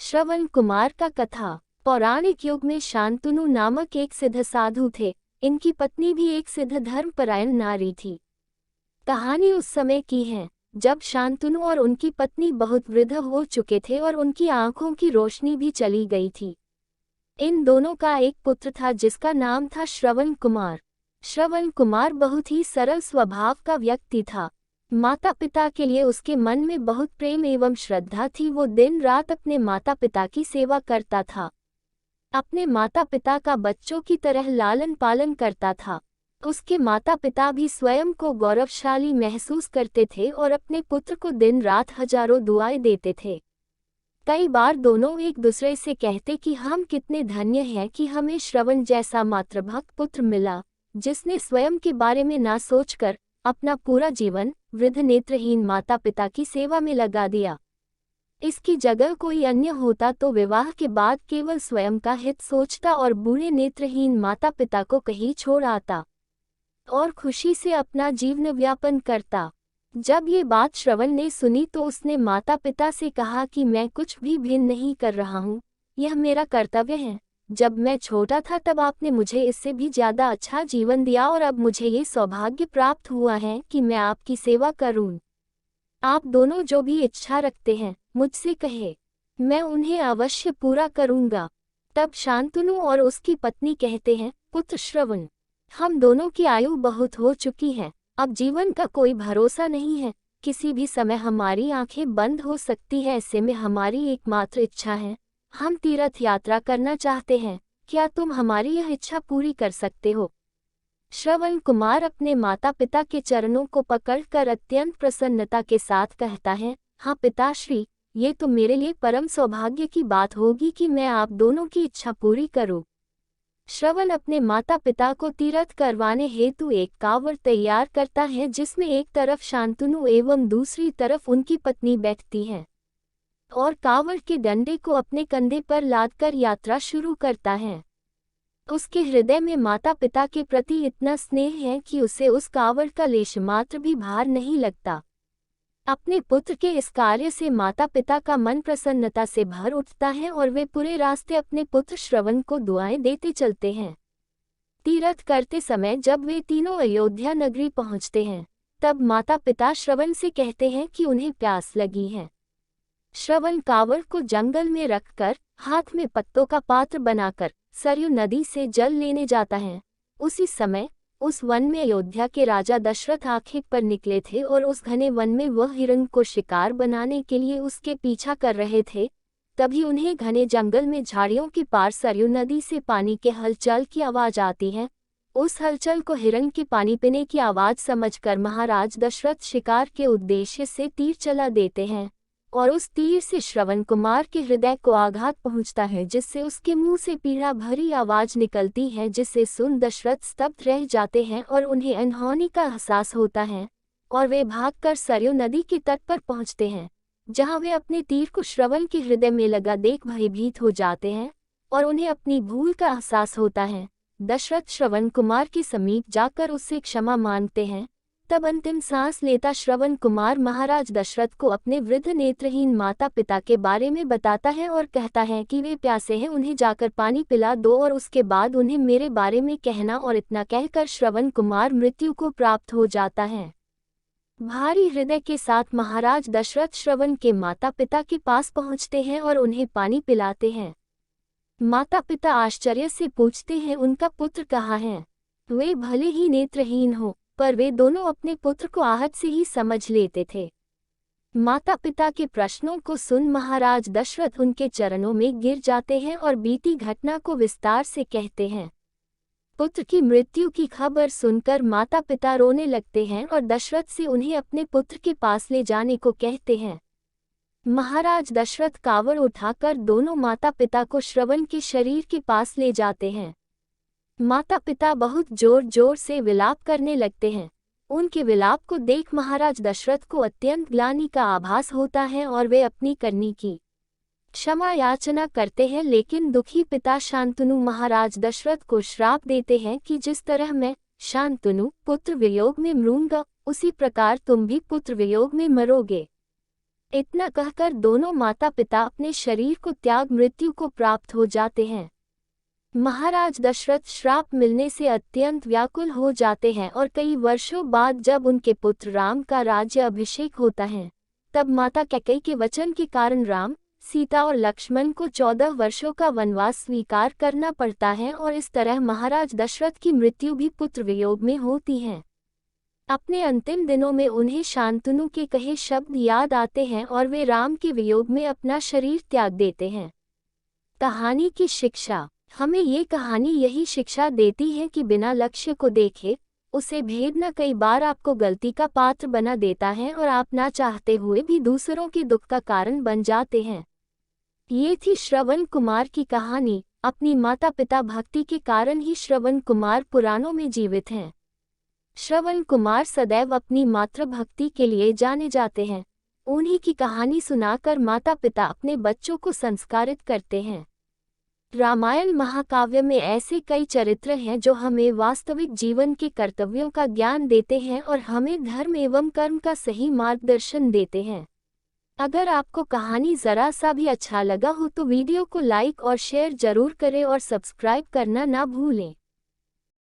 श्रवण कुमार का कथा। पौराणिक युग में शांतनु नामक एक सिद्ध साधु थे। इनकी पत्नी भी एक सिद्ध धर्मपरायण नारी थी। कहानी उस समय की है जब शांतनु और उनकी पत्नी बहुत वृद्ध हो चुके थे और उनकी आंखों की रोशनी भी चली गई थी। इन दोनों का एक पुत्र था जिसका नाम था श्रवण कुमार। श्रवण कुमार बहुत ही सरल स्वभाव का व्यक्ति था। माता पिता के लिए उसके मन में बहुत प्रेम एवं श्रद्धा थी। वो दिन रात अपने माता पिता की सेवा करता था। अपने माता पिता का बच्चों की तरह लालन पालन करता था। उसके माता पिता भी स्वयं को गौरवशाली महसूस करते थे और अपने पुत्र को दिन रात हजारों दुआएं देते थे। कई बार दोनों एक दूसरे से कहते कि हम कितने धन्य हैं कि हमें श्रवण जैसा मातृभक्त पुत्र मिला, जिसने स्वयं के बारे में ना सोचकर अपना पूरा जीवन वृद्ध नेत्रहीन माता पिता की सेवा में लगा दिया। इसकी जगह कोई अन्य होता तो विवाह के बाद केवल स्वयं का हित सोचता और बूढ़े नेत्रहीन माता पिता को कहीं छोड़ आता और खुशी से अपना जीवन व्यापन करता। जब ये बात श्रवण ने सुनी तो उसने माता पिता से कहा कि मैं कुछ भी भिन्न नहीं कर रहा हूँ, यह मेरा कर्तव्य है। जब मैं छोटा था तब आपने मुझे इससे भी ज्यादा अच्छा जीवन दिया और अब मुझे ये सौभाग्य प्राप्त हुआ है कि मैं आपकी सेवा करूं। आप दोनों जो भी इच्छा रखते हैं मुझसे कहे, मैं उन्हें अवश्य पूरा करूंगा। तब शांतनु और उसकी पत्नी कहते हैं, पुत्र श्रवण, हम दोनों की आयु बहुत हो चुकी है, अब जीवन का कोई भरोसा नहीं है। किसी भी समय हमारी आंखें बंद हो सकती है। ऐसे में हमारी एकमात्र इच्छा है, हम तीर्थ यात्रा करना चाहते हैं। क्या तुम हमारी यह इच्छा पूरी कर सकते हो? श्रवण कुमार अपने माता पिता के चरणों को पकड़कर अत्यंत प्रसन्नता के साथ कहता है, हाँ पिताश्री, ये तो मेरे लिए परम सौभाग्य की बात होगी कि मैं आप दोनों की इच्छा पूरी करूं। श्रवण अपने माता पिता को तीर्थ करवाने हेतु एक कांवड़ तैयार करता है जिसमें एक तरफ शांतनु एवं दूसरी तरफ उनकी पत्नी बैठती है और कांवड़ के डंडे को अपने कंधे पर लादकर यात्रा शुरू करता है। उसके हृदय में माता पिता के प्रति इतना स्नेह है कि उसे उस कांवड़ का लेश मात्र भी भार नहीं लगता। अपने पुत्र के इस कार्य से माता पिता का मन प्रसन्नता से भर उठता है और वे पूरे रास्ते अपने पुत्र श्रवण को दुआएं देते चलते हैं। तीर्थ करते समय जब वे तीनों अयोध्या नगरी पहुंचते हैं तब माता पिता श्रवण से कहते हैं कि उन्हें प्यास लगी है। श्रवण कांवड़ को जंगल में रखकर हाथ में पत्तों का पात्र बनाकर सरयू नदी से जल लेने जाता है। उसी समय उस वन में अयोध्या के राजा दशरथ आखेट पर निकले थे और उस घने वन में वह हिरण को शिकार बनाने के लिए उसके पीछा कर रहे थे। तभी उन्हें घने जंगल में झाड़ियों के पार सरयू नदी से पानी के हलचल की आवाज आती है। उस हलचल को हिरण के पानी पीने की आवाज समझकर महाराज दशरथ शिकार के उद्देश्य से तीर चला देते हैं और उस तीर से श्रवण कुमार के हृदय को आघात पहुंचता है, जिससे उसके मुंह से पीड़ा भरी आवाज निकलती है, जिसे सुन दशरथ स्तब्ध रह जाते हैं और उन्हें अनहोनी का एहसास होता है और वे भागकर सरयू नदी के तट पर पहुंचते हैं, जहां वे अपने तीर को श्रवण के हृदय में लगा देख भयभीत हो जाते हैं और उन्हें अपनी भूल का एहसास होता है। दशरथ श्रवण कुमार के समीप जाकर उससे क्षमा मांगते हैं। तब अंतिम सांस लेता श्रवण कुमार महाराज दशरथ को अपने वृद्ध नेत्रहीन माता पिता के बारे में बताता है और कहता है कि वे प्यासे हैं, उन्हें जाकर पानी पिला दो और उसके बाद उन्हें मेरे बारे में कहना। और इतना कहकर श्रवण कुमार मृत्यु को प्राप्त हो जाता है। भारी हृदय के साथ महाराज दशरथ श्रवण के माता पिता के पास पहुंचते हैं और उन्हें पानी पिलाते हैं। माता पिता आश्चर्य से पूछते हैं, उनका पुत्र कहाँ है? वे भले ही नेत्रहीन हो पर वे दोनों अपने पुत्र को आहत से ही समझ लेते थे। माता पिता के प्रश्नों को सुन महाराज दशरथ उनके चरणों में गिर जाते हैं और बीती घटना को विस्तार से कहते हैं। पुत्र की मृत्यु की खबर सुनकर माता पिता रोने लगते हैं और दशरथ से उन्हें अपने पुत्र के पास ले जाने को कहते हैं। महाराज दशरथ कांवड़ उठाकर दोनों माता पिता को श्रवण के शरीर के पास ले जाते हैं। माता पिता बहुत जोर जोर से विलाप करने लगते हैं। उनके विलाप को देख महाराज दशरथ को अत्यंत ग्लानि का आभास होता है और वे अपनी करनी की क्षमा याचना करते हैं, लेकिन दुखी पिता शांतनु महाराज दशरथ को श्राप देते हैं कि जिस तरह मैं शांतनु पुत्र वियोग में मरूंगा, उसी प्रकार तुम भी पुत्र वियोग में मरोगे। इतना कहकर दोनों माता पिता अपने शरीर को त्याग मृत्यु को प्राप्त हो जाते हैं। महाराज दशरथ श्राप मिलने से अत्यंत व्याकुल हो जाते हैं और कई वर्षों बाद जब उनके पुत्र राम का राज्य अभिषेक होता है, तब माता कैकेयी के वचन के कारण राम, सीता और लक्ष्मण को 14 वर्षों का वनवास स्वीकार करना पड़ता है और इस तरह महाराज दशरथ की मृत्यु भी पुत्र वियोग में होती है। अपने अंतिम दिनों में उन्हें शांतनु के कहे शब्द याद आते हैं और वे राम के वियोग में अपना शरीर त्याग देते हैं। कहानी की शिक्षा। हमें ये कहानी यही शिक्षा देती है कि बिना लक्ष्य को देखे उसे भेदना कई बार आपको गलती का पात्र बना देता है और आप ना चाहते हुए भी दूसरों के दुख का कारण बन जाते हैं। ये थी श्रवण कुमार की कहानी। अपनी माता पिता भक्ति के कारण ही श्रवण कुमार पुराणों में जीवित हैं। श्रवण कुमार सदैव अपनी मातृभक्ति के लिए जाने जाते हैं। उन्हीं की कहानी सुनाकर माता पिता अपने बच्चों को संस्कारित करते हैं। रामायण महाकाव्य में ऐसे कई चरित्र हैं जो हमें वास्तविक जीवन के कर्तव्यों का ज्ञान देते हैं और हमें धर्म एवं कर्म का सही मार्गदर्शन देते हैं। अगर आपको कहानी जरा सा भी अच्छा लगा हो तो वीडियो को लाइक और शेयर जरूर करें और सब्सक्राइब करना ना भूलें।